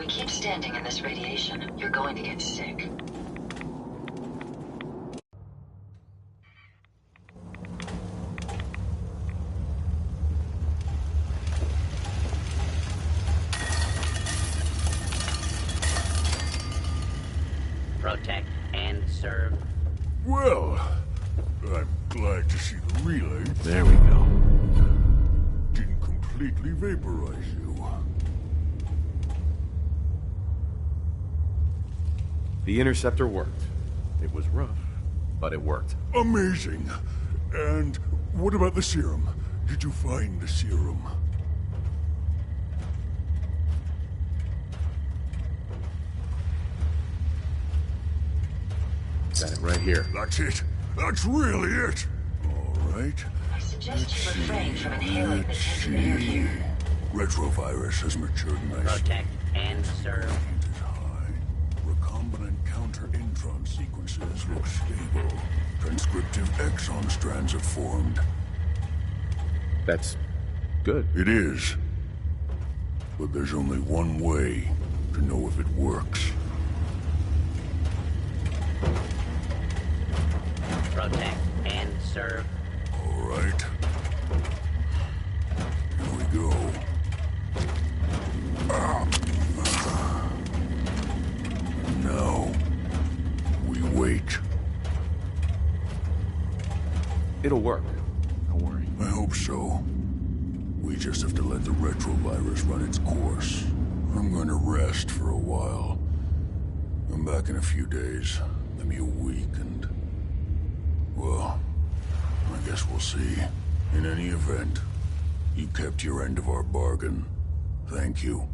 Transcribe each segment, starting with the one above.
we keep standing in this radiation, you're going to get sick. Protect and serve. Well, I'm glad to see the relay. There we go. Didn't completely vaporize you. The interceptor worked. It was rough, but it worked. Amazing. And what about the serum? Did you find the serum? Got it right here. That's it. That's really it. All right. I suggest you refrain from inhaling the tainted air here. Retrovirus has matured nicely. Protect and serve. Is high. Recombinant counter-intron sequences look stable. Transcriptive exon strands have formed. That's good. It is. But there's only one way to know if it works. Protect and serve. All right. Here we go. Now, we wait. It'll work. Don't worry. I hope so. We just have to let the retrovirus run its course. I'm going to rest for a while. I'm back in a few days. Maybe a week, and... well, I guess we'll see. In any event, you kept your end of our bargain. Thank you.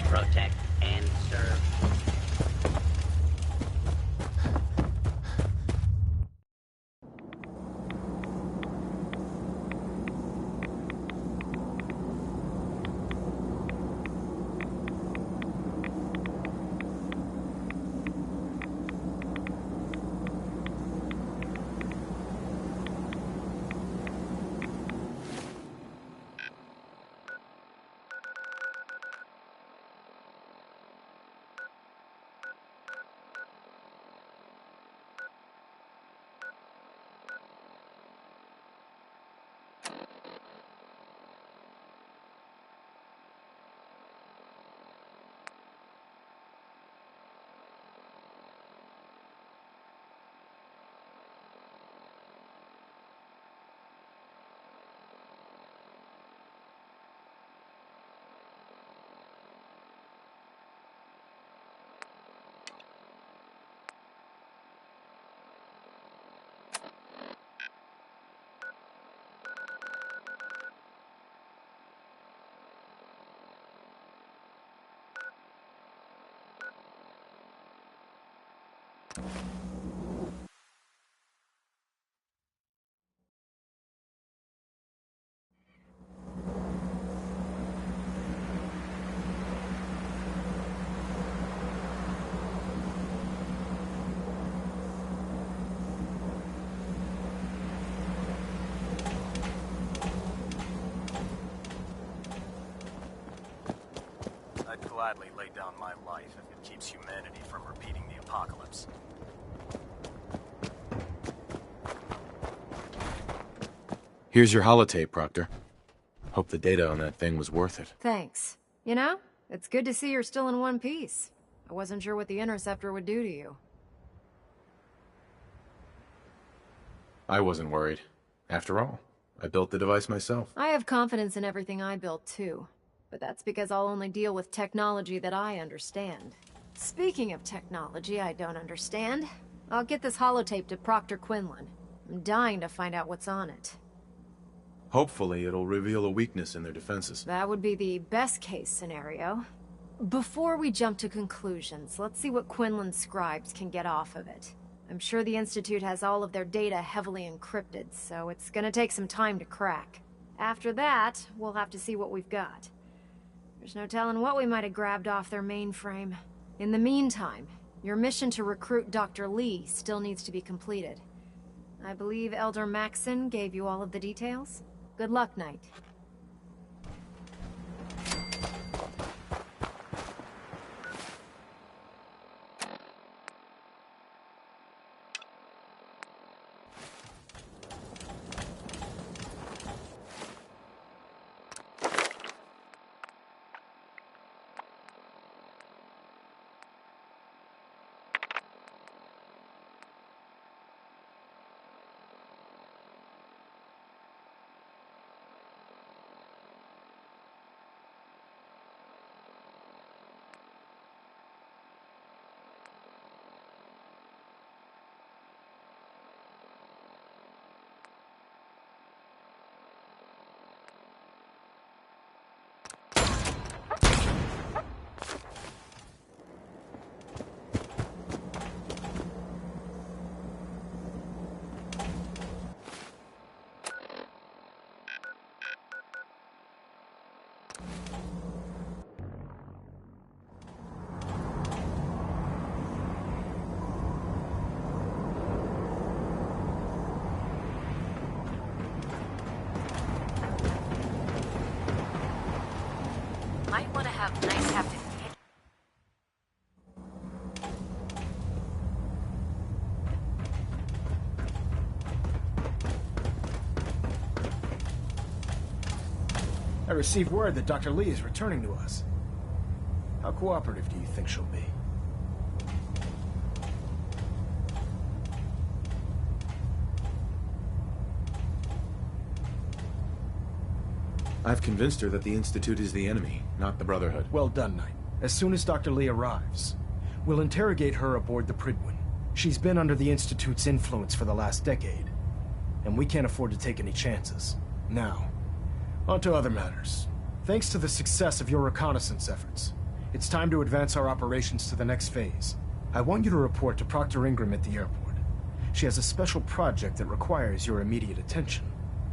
Protect and serve. I'd gladly lay down my life if it keeps humanity from repeating the apocalypse. Here's your holotape, Proctor. Hope the data on that thing was worth it. Thanks. You know, it's good to see you're still in one piece. I wasn't sure what the interceptor would do to you. I wasn't worried. After all, I built the device myself. I have confidence in everything I built, too. But that's because I'll only deal with technology that I understand. Speaking of technology I don't understand, I'll get this holotape to Proctor Quinlan. I'm dying to find out what's on it. Hopefully, it'll reveal a weakness in their defenses. That would be the best-case scenario. Before we jump to conclusions, let's see what Quinlan's scribes can get off of it. I'm sure the Institute has all of their data heavily encrypted, so it's gonna take some time to crack. After that, we'll have to see what we've got. There's no telling what we might have grabbed off their mainframe. In the meantime, Your mission to recruit Dr. Lee still needs to be completed. I believe Elder Maxon gave you all of the details? Good luck, Knight. Might want to have nice haptic. I received word that Dr. Lee is returning to us. How cooperative do you think she'll be? I've convinced her that the Institute is the enemy, not the Brotherhood. Well done, Knight. As soon as Dr. Lee arrives, we'll interrogate her aboard the Pridwin. She's been under the Institute's influence for the last decade, and we can't afford to take any chances. Now, on to other matters. Thanks to the success of your reconnaissance efforts, it's time to advance our operations to the next phase. I want you to report to Proctor Ingram at the airport. She has a special project that requires your immediate attention.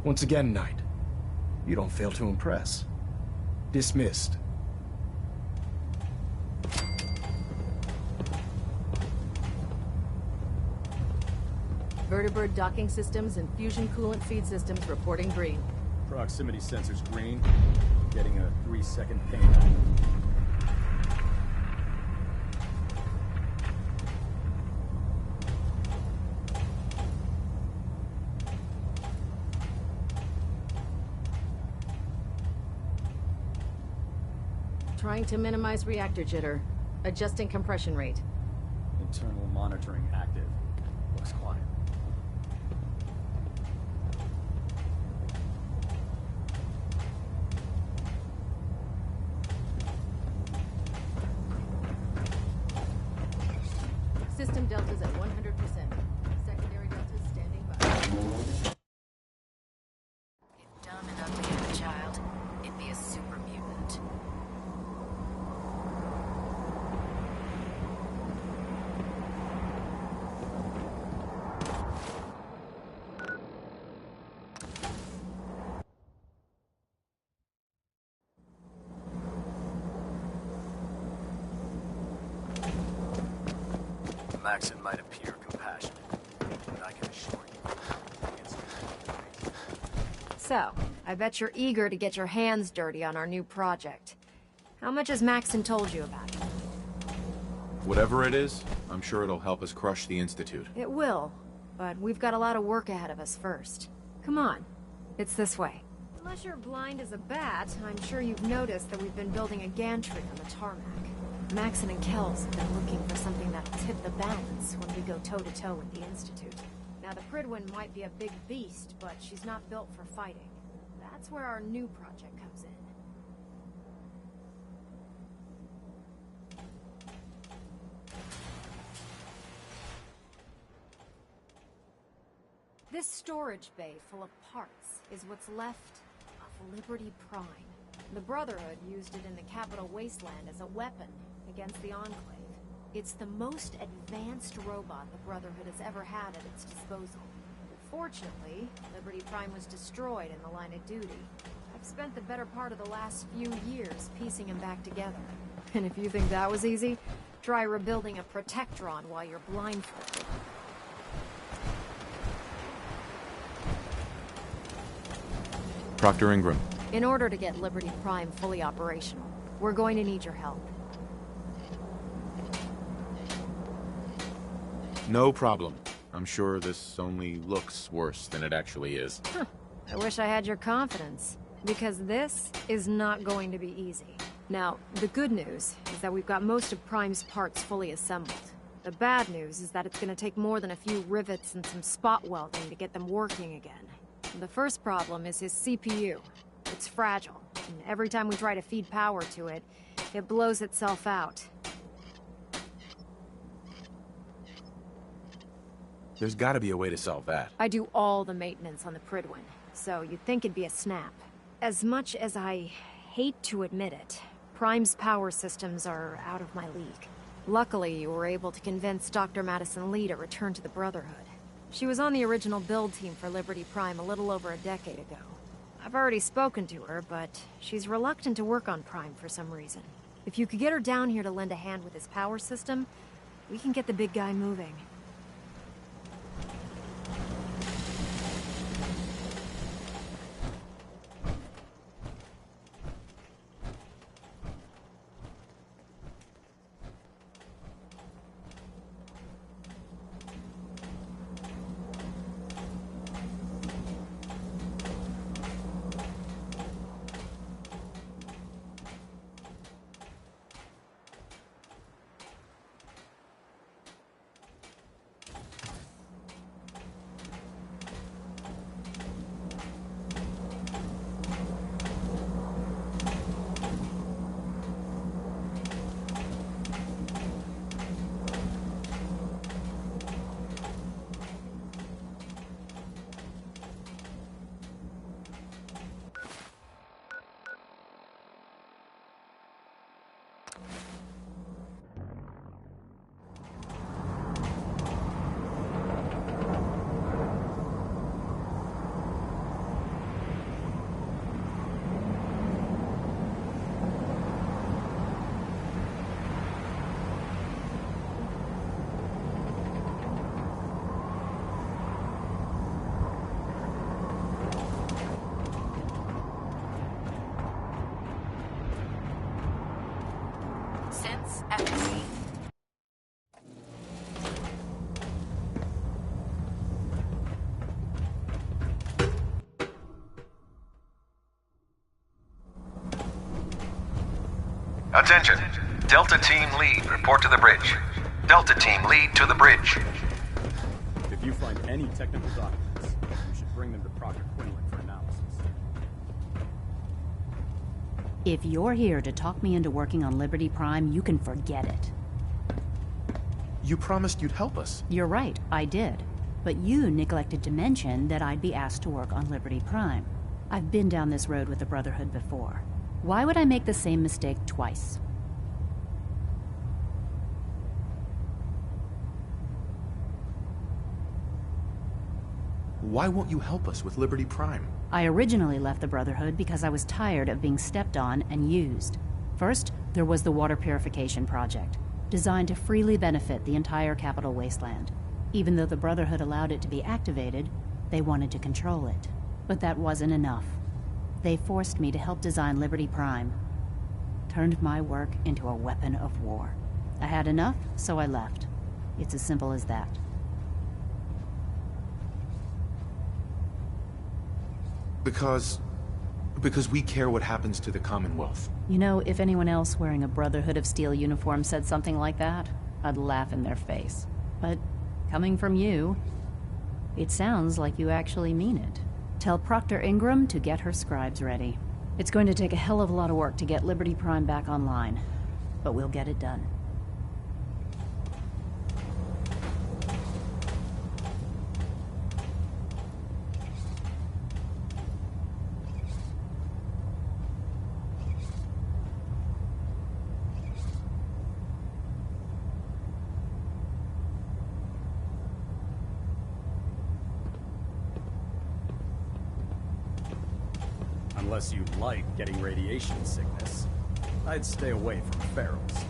Once again, Knight, you don't fail to impress. Dismissed. Vertibird docking systems and fusion coolant feed systems reporting green. Proximity sensors green. Getting a 3-second ping. Trying to minimize reactor jitter. Adjusting compression rate. Internal monitoring active. Looks quiet. System deltas at 100%. Secondary deltas standing by. If dumb and ugly had a child, it'd be a super mutant. Maxon might appear compassionate, but I can assure you, it's great. So, I bet you're eager to get your hands dirty on our new project. How much has Maxon told you about it? Whatever it is, I'm sure it'll help us crush the Institute. It will, but we've got a lot of work ahead of us first. Come on, it's this way. Unless you're blind as a bat, I'm sure you've noticed that we've been building a gantry on the tarmac. Maxon and Kells have been looking for something that'll tip the balance when we go toe-to-toe with the Institute. Now, the Pridwin might be a big beast, but she's not built for fighting. That's where our new project comes in. This storage bay full of parts is what's left of Liberty Prime. The Brotherhood used it in the Capital Wasteland as a weapon against the Enclave. It's the most advanced robot the Brotherhood has ever had at its disposal. Fortunately, Liberty Prime was destroyed in the line of duty. I've spent the better part of the last few years piecing him back together. And if you think that was easy, try rebuilding a Protectron while you're blindfolded. Proctor Ingram. In order to get Liberty Prime fully operational, we're going to need your help. No problem. I'm sure this only looks worse than it actually is. I wish I had your confidence, because this is not going to be easy. Now, the good news is that we've got most of Prime's parts fully assembled. The bad news is that it's going to take more than a few rivets and some spot welding to get them working again. The first problem is his CPU. It's fragile, and every time we try to feed power to it, it blows itself out. There's gotta be a way to solve that. I do all the maintenance on the Pridwin, so you'd think it'd be a snap. As much as I hate to admit it, Prime's power systems are out of my league. Luckily, you were able to convince Dr. Madison Lee to return to the Brotherhood. She was on the original build team for Liberty Prime a little over a decade ago. I've already spoken to her, but she's reluctant to work on Prime for some reason. If you could get her down here to lend a hand with his power system, we can get the big guy moving. Sense efficacy. Attention. Delta Team Lead, report to the bridge. Delta Team Lead to the bridge. If you find any technical documents, you should bring them to Proctor Quinlan for analysis. If you're here to talk me into working on Liberty Prime, you can forget it. You promised you'd help us. You're right, I did. But you neglected to mention that I'd be asked to work on Liberty Prime. I've been down this road with the Brotherhood before. Why would I make the same mistake twice? Why won't you help us with Liberty Prime? I originally left the Brotherhood because I was tired of being stepped on and used. First, there was the Water Purification Project, designed to freely benefit the entire Capital Wasteland. Even though the Brotherhood allowed it to be activated, they wanted to control it. But that wasn't enough. They forced me to help design Liberty Prime. Turned my work into a weapon of war. I had enough, so I left. It's as simple as that. Because we care what happens to the Commonwealth. You know, if anyone else wearing a Brotherhood of Steel uniform said something like that, I'd laugh in their face. But coming from you, it sounds like you actually mean it. Tell Proctor Ingram to get her scribes ready. It's going to take a hell of a lot of work to get Liberty Prime back online, but we'll get it done. Unless you like getting radiation sickness, I'd stay away from ferals.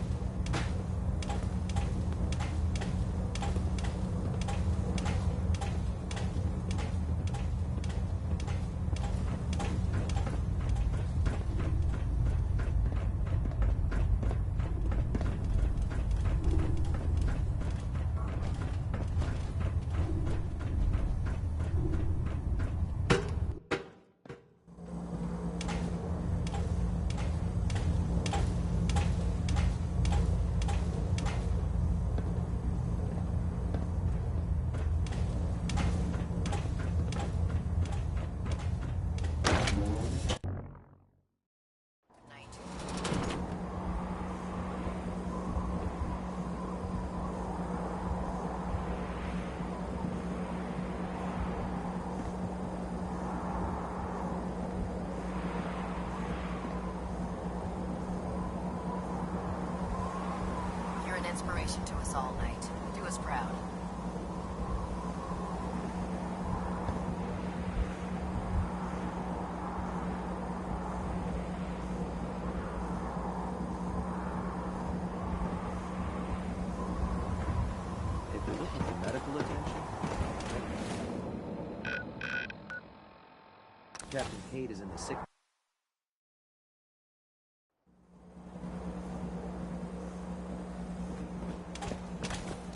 information to us all, Knight. Do us proud. If you're looking for medical attention, Captain Cade is in the sick.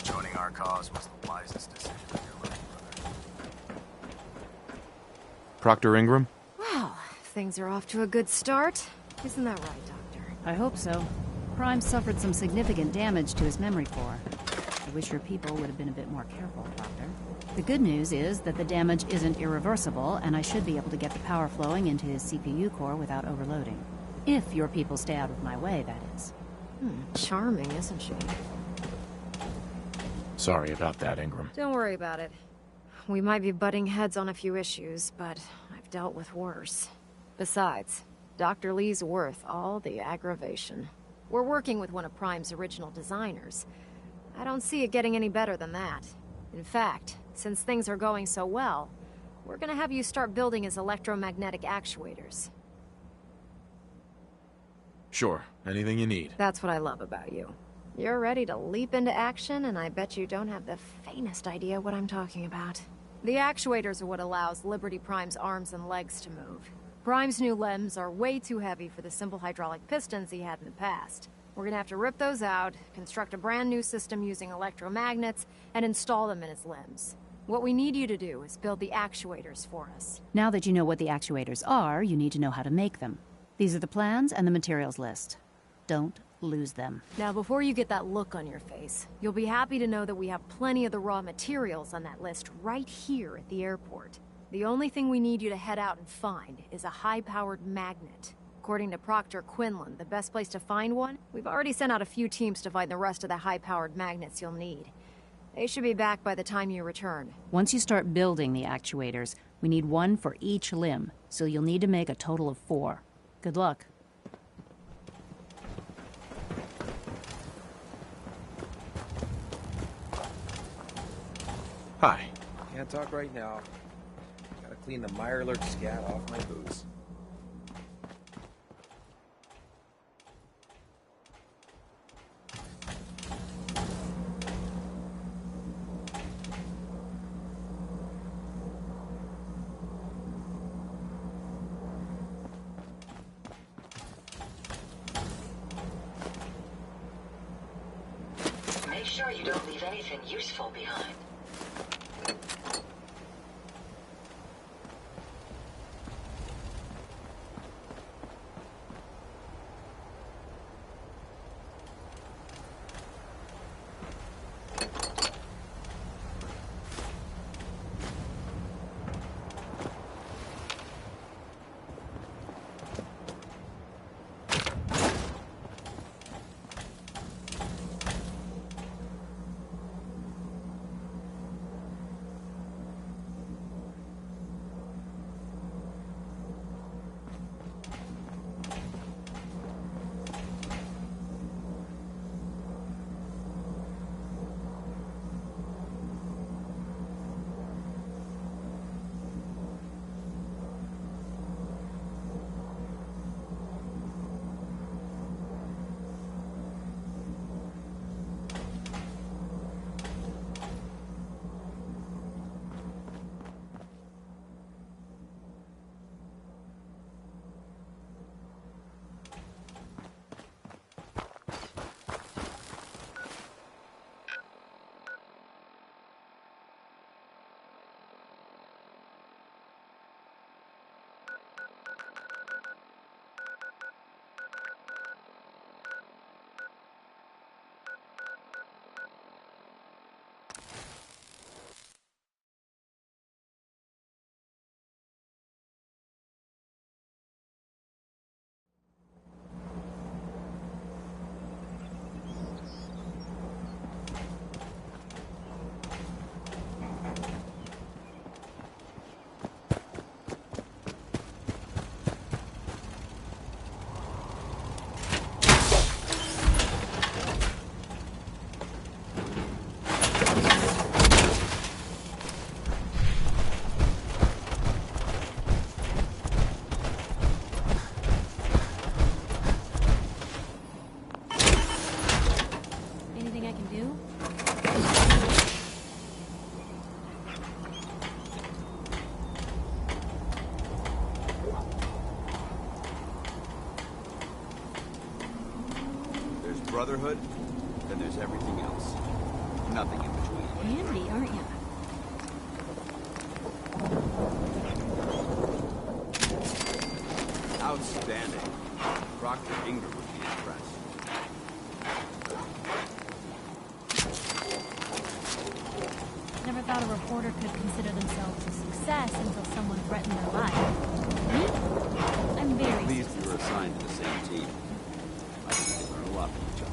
Joining our cause was the wisest decision of your life, brother. Proctor Ingram? Well, things are off to a good start. Isn't that right, Doctor? I hope so. Prime suffered some significant damage to his memory core. I wish your people would have been a bit more careful, Doctor. The good news is that the damage isn't irreversible, and I should be able to get the power flowing into his CPU core without overloading. If your people stay out of my way, that is. Charming, isn't she? Sorry about that, Ingram. Don't worry about it. We might be butting heads on a few issues, but I've dealt with worse. Besides, Dr. Lee's worth all the aggravation. We're working with one of Prime's original designers. I don't see it getting any better than that. In fact, since things are going so well, we're gonna have you start building his electromagnetic actuators. Sure, anything you need. That's what I love about you. You're ready to leap into action, and I bet you don't have the faintest idea what I'm talking about. The actuators are what allows Liberty Prime's arms and legs to move. Prime's new limbs are way too heavy for the simple hydraulic pistons he had in the past. We're gonna have to rip those out, construct a brand new system using electromagnets, and install them in his limbs. What we need you to do is build the actuators for us. Now that you know what the actuators are, you need to know how to make them. These are the plans and the materials list. Don't lose them. Now, before you get that look on your face, you'll be happy to know that we have plenty of the raw materials on that list right here at the airport. The only thing we need you to head out and find is a high-powered magnet. According to Proctor Quinlan, the best place to find one? We've already sent out a few teams to find the rest of the high-powered magnets you'll need. They should be back by the time you return. Once you start building the actuators, we need one for each limb, so you'll need to make a total of 4. Good luck. Hi. Can't talk right now. Gotta clean the Mirelurk scat off my boots. Make sure you don't leave anything useful behind. Brotherhood, then there's everything else. Nothing in between. Handy, aren't you? Outstanding. Proctor Ingram would be impressed. Never thought a reporter could consider themselves a success until someone threatened their life. Me? I'm very Pleased successful. we were assigned to the same team. I think we learn a lot from each other.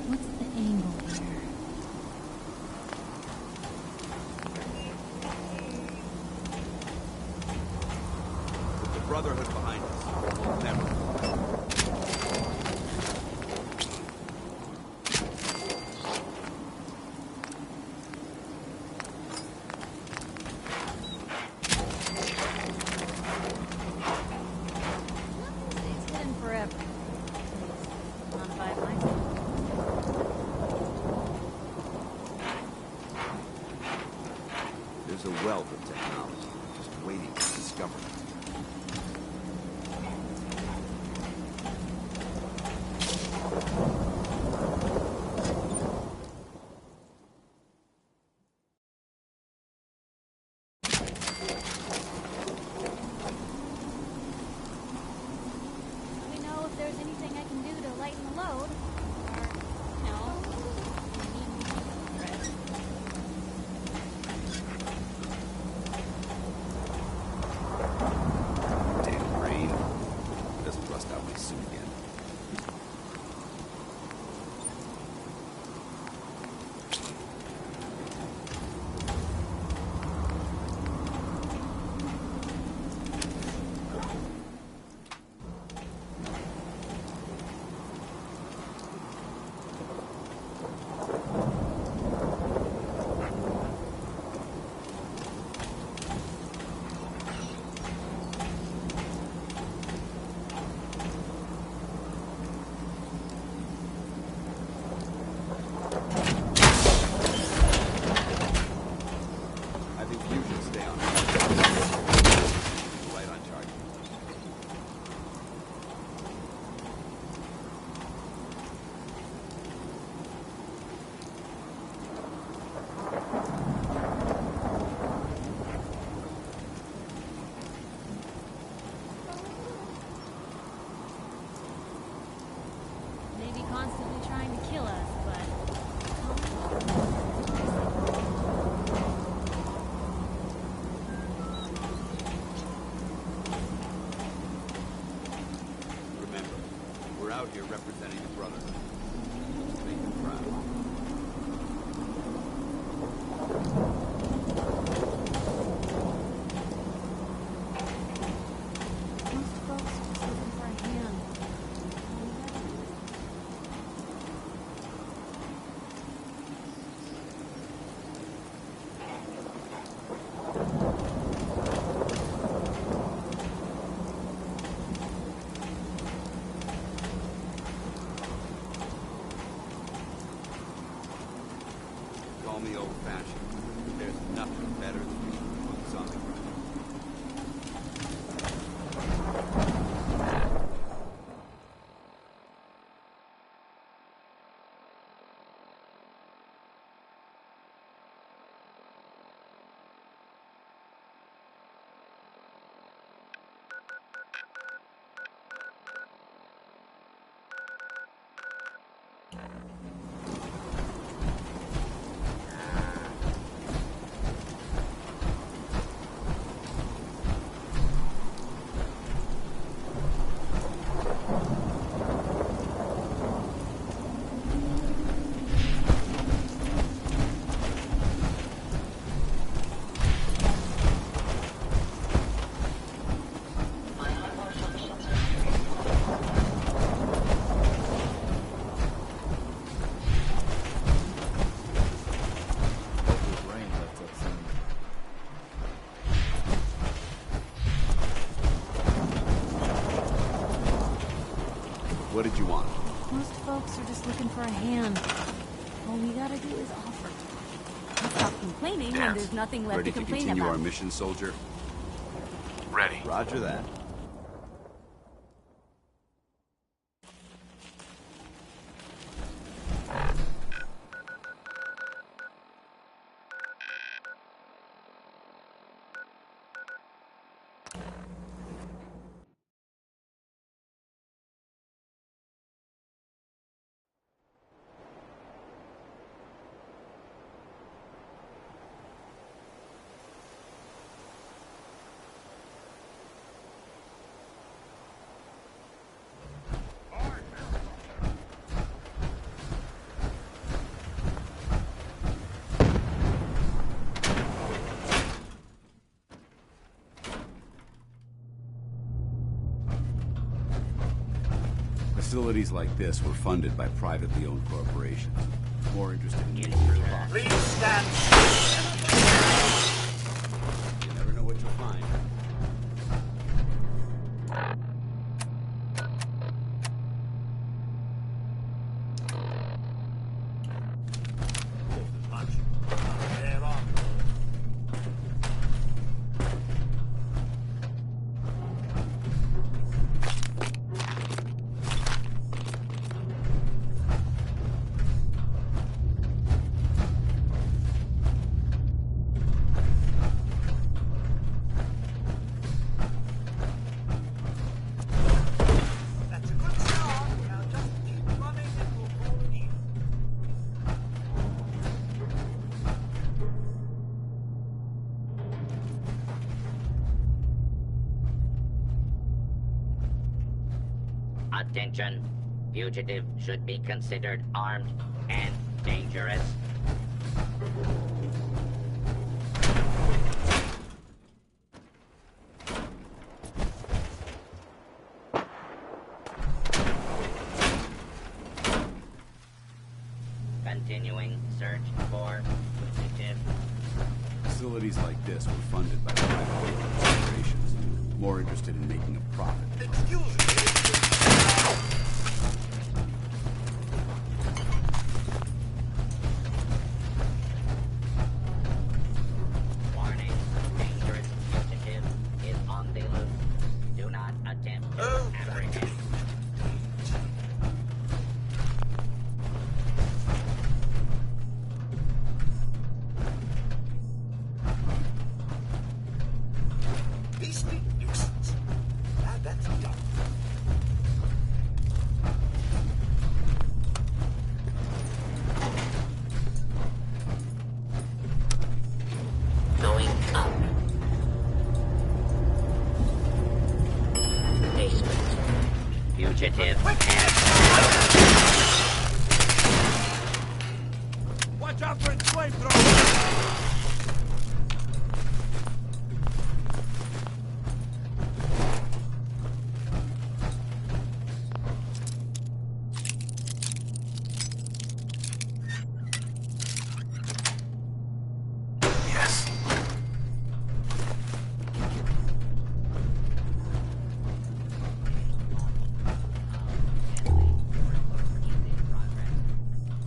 What's the angle here? With the Brotherhood behind us, we'll never fall. It's hidden forever. Not by my There's a wealth of technology just waiting to be discovered. Let me know if there's anything I can do to lighten the load. Or, you need me to rest. Damn rain. Doesn't rust out my suit again. I think you should stay on. Right on target. Maybe constantly trying to kill us, but... Remember, we're out here representing the Brotherhood. Make them proud. Most folks just looking for a hand. Call me old-fashioned, but there's nothing better than being boots on the ground. What did you want? Most folks are just looking for a hand. All we gotta do is offer. Stop complaining when there's nothing left Ready to to complain continue about. our mission, soldier? Ready. Roger that. Facilities like this were funded by privately owned corporations. More interested in getting profit. Please stand. You never know what you'll find. That's a good start. Now just keep running and we'll call it even. Attention. Fugitive should be considered armed and dangerous. Continuing search for fugitive. Facilities like this were funded by privately owned corporations. More interested in making a profit. Excuse me. Warning. Dangerous fugitive is on the loose. Do not attempt to apprehend. Beastly nuisance. Glad that's done. Going up. Basement. Fugitive has. Watch out for its flamethrower! Yes.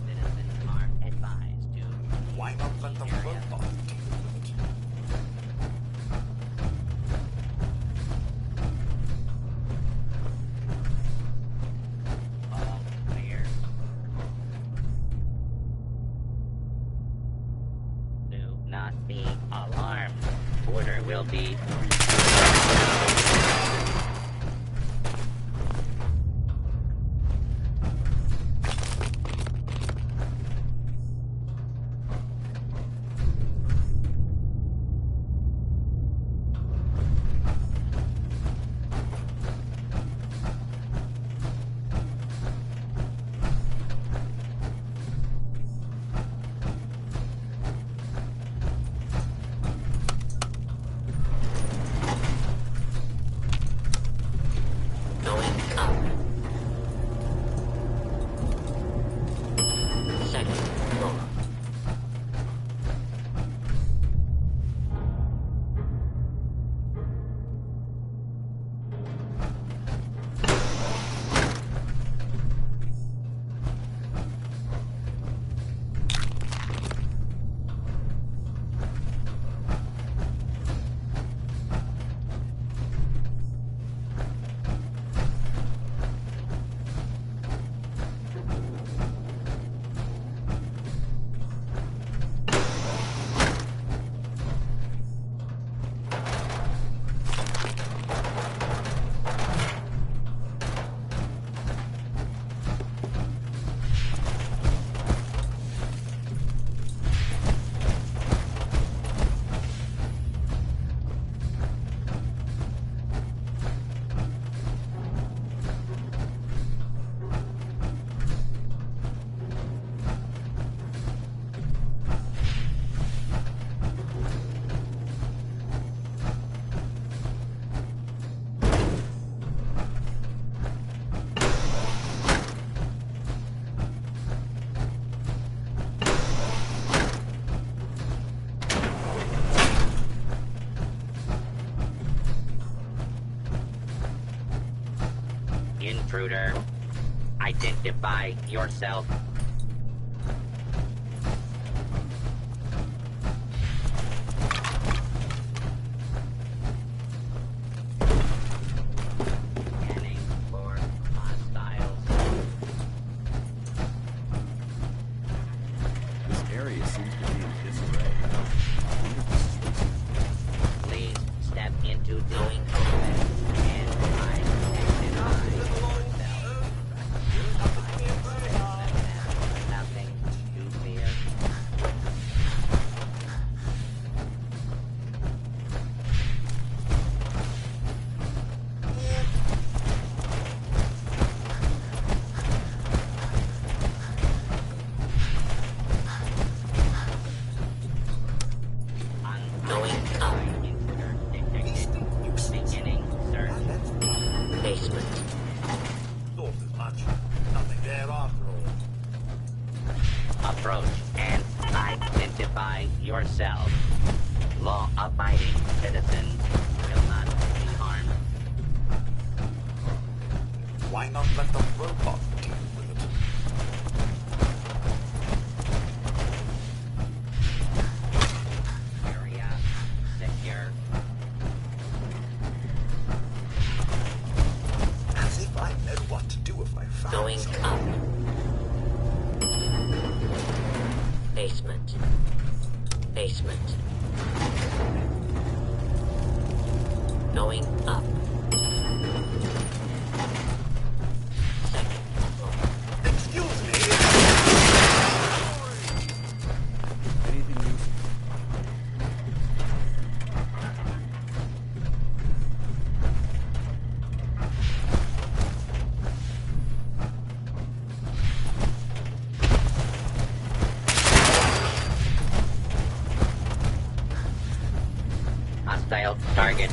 Citizens are advised to Why not let them float off? all clear. Do not be alarmed. Order will be. intruder. Identify yourself. Scanning for hostiles. This area seems to be in disarray. I wonder if this is recent. Please step into doing open and identify yourself. Nothing to fear. Ongoing intruder detected. Beginning search. Basement. Thought as much. Nothing there after all. Approach and identify yourself. Law-abiding citizens will not be harmed. Why not let the robot deal with it? Area secure. As if I know what to do if I found Going something. up. Basement. Basement. Going up. Second floor. Excuse me. Anything new? Hostile target.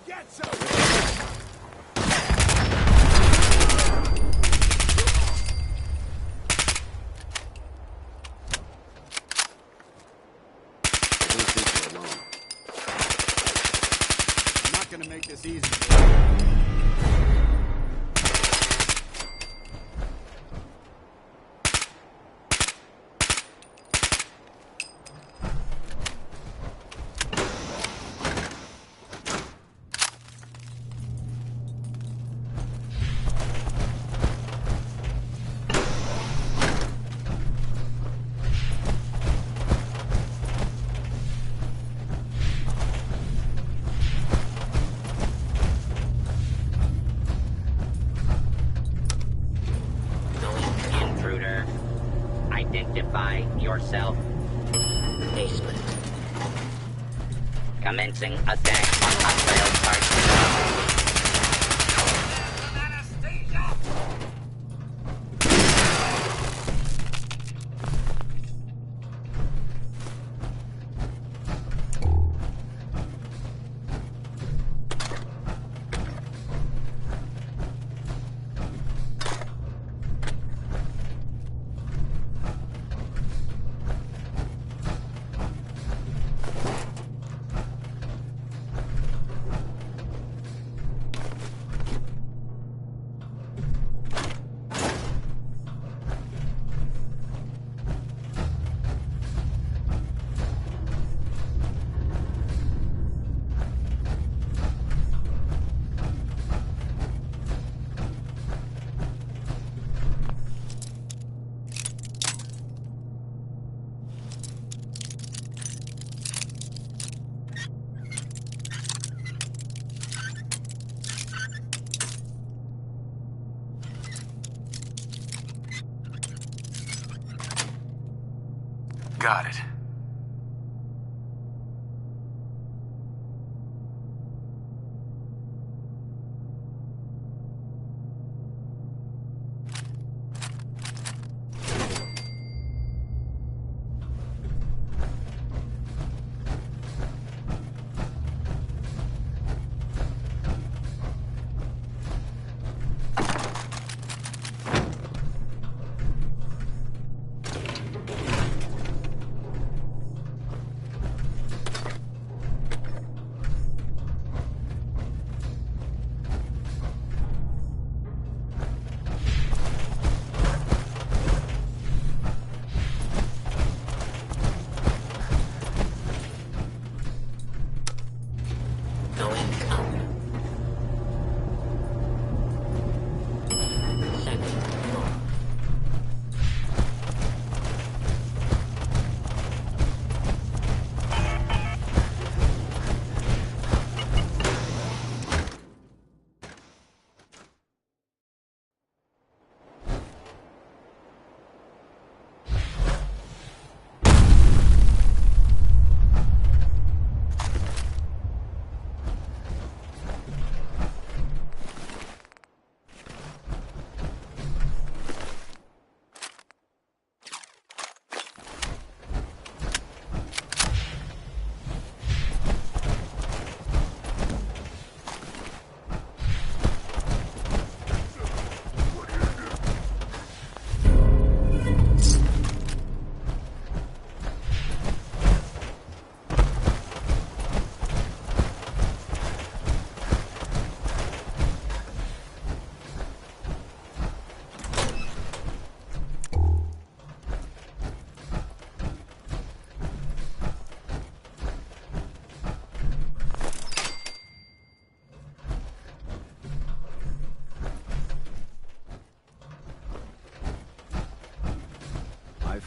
Get some. I don't think you're alone. I'm not gonna make this easy for you. Going intruder. Identify yourself. Basement. Commencing attack on hostile target. Got it.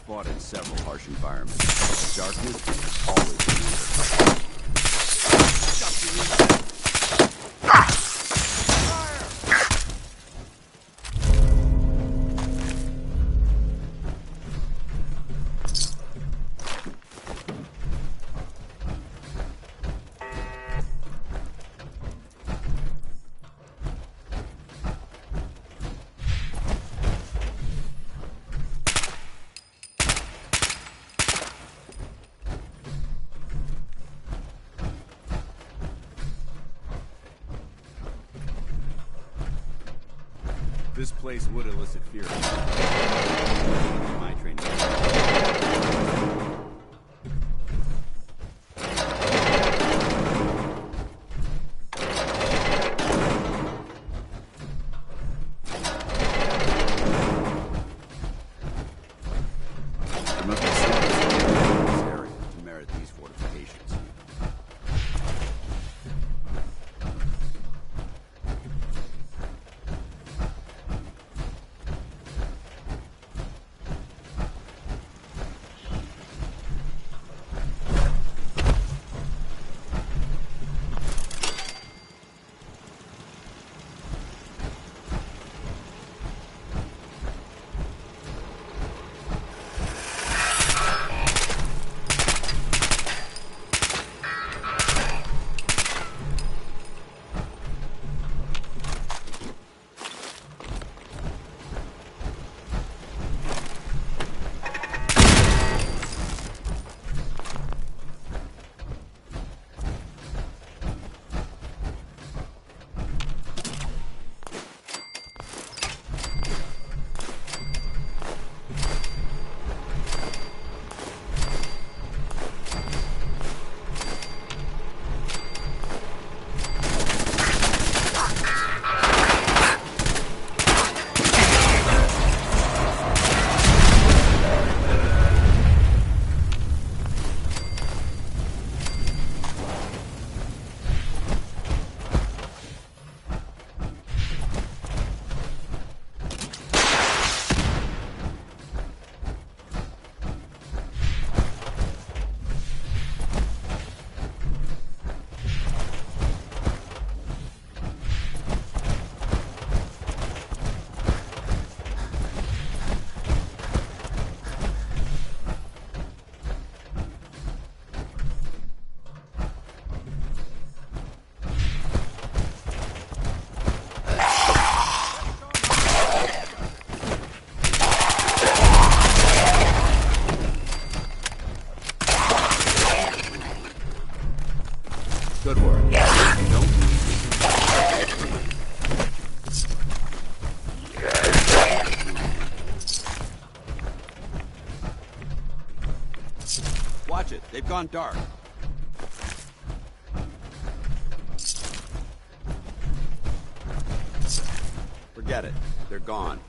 fought in several harsh environments. Darkness is always an answer. This place would elicit fear. My training. There must be something in this area to merit these fortifications. Good work. Don't watch it. They've gone dark. Forget it. They're gone.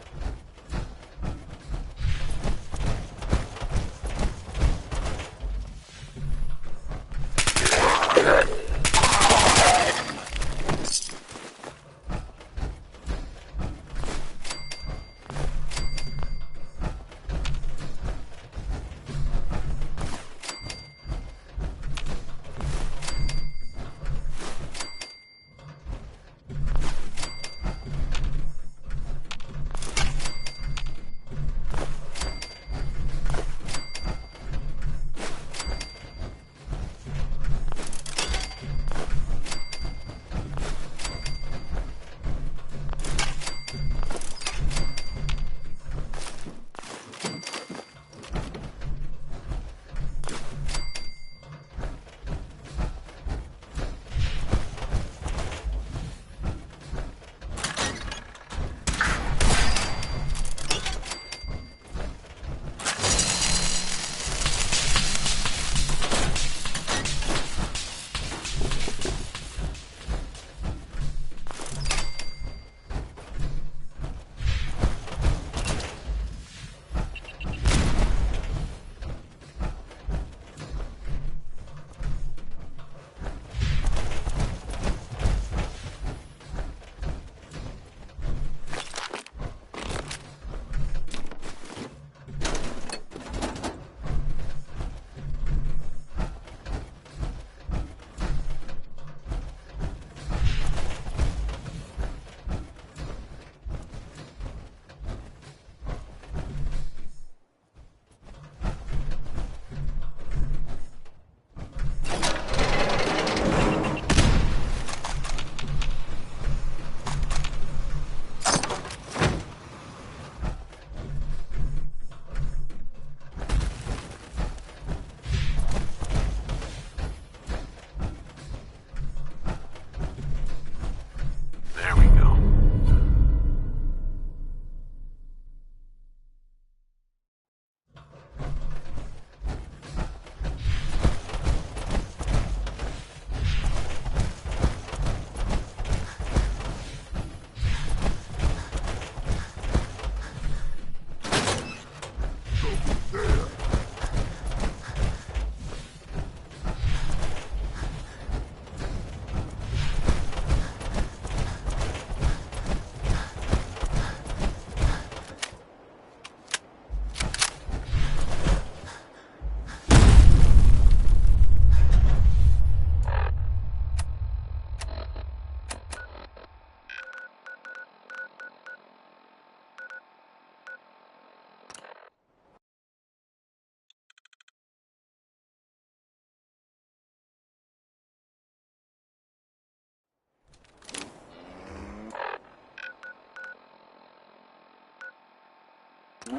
Hey.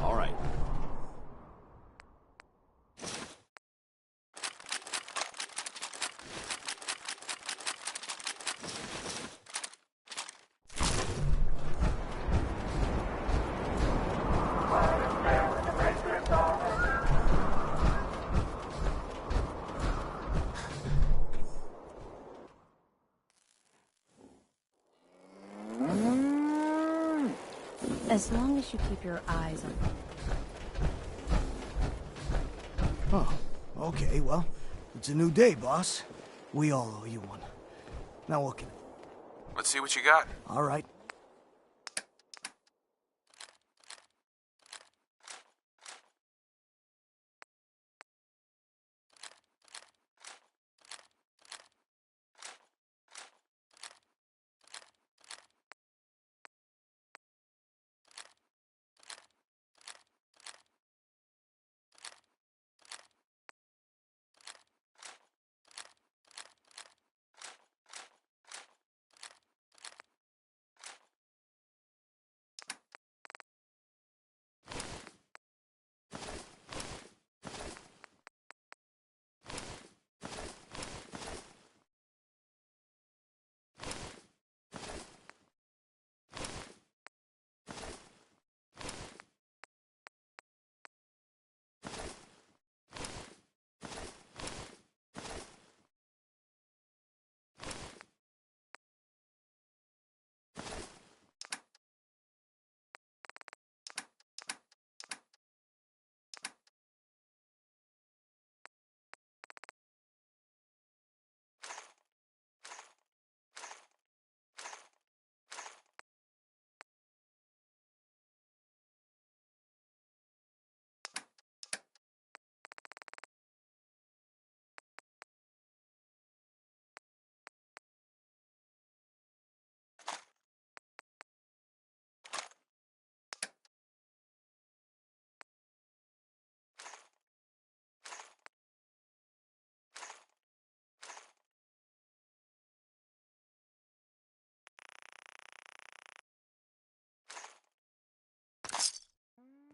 All right. As long as you keep your eyes on... Oh, okay, well, it's a new day, boss. We all owe you one. Now what can... Let's see what you got. All right.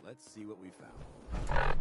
Let's see what we found.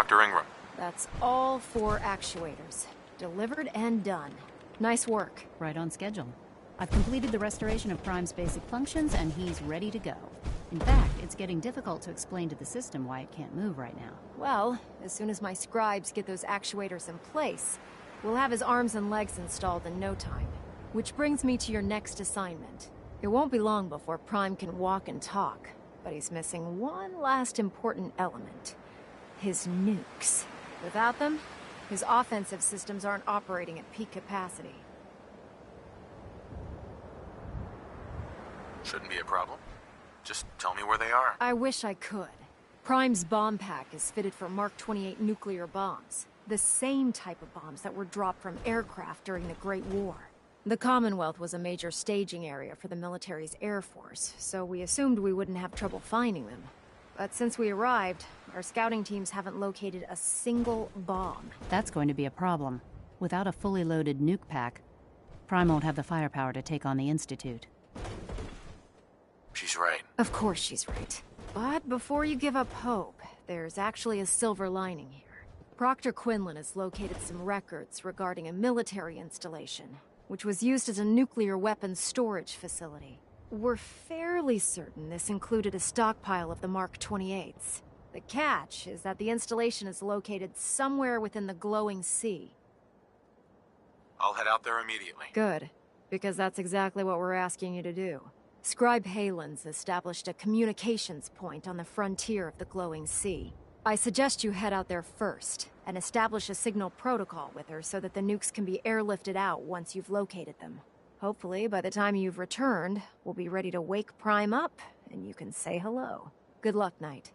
Dr. Ingram. That's all 4 actuators. Delivered and done. Nice work. Right on schedule. I've completed the restoration of Prime's basic functions, and he's ready to go. In fact, it's getting difficult to explain to the system why it can't move right now. Well, as soon as my scribes get those actuators in place, we'll have his arms and legs installed in no time. Which brings me to your next assignment. It won't be long before Prime can walk and talk, but he's missing one last important element. His nukes. Without them, his offensive systems aren't operating at peak capacity. Shouldn't be a problem. Just tell me where they are. I wish I could. Prime's bomb pack is fitted for Mark 28 nuclear bombs. The same type of bombs that were dropped from aircraft during the Great War. The Commonwealth was a major staging area for the military's Air Force, so we assumed we wouldn't have trouble finding them. But since we arrived, our scouting teams haven't located a single bomb. That's going to be a problem. Without a fully loaded nuke pack, Prime won't have the firepower to take on the Institute. She's right. Of course she's right. But before you give up hope, there's actually a silver lining here. Proctor Quinlan has located some records regarding a military installation, which was used as a nuclear weapons storage facility. We're fairly certain this included a stockpile of the Mark 28s. The catch is that the installation is located somewhere within the glowing sea. I'll head out there immediately. Good, because that's exactly what we're asking you to do. Scribe Halen's established a communications point on the frontier of the glowing sea. I suggest you head out there first, and establish a signal protocol with her so that the nukes can be airlifted out once you've located them. Hopefully, by the time you've returned, we'll be ready to wake Prime up, and you can say hello. Good luck, Knight.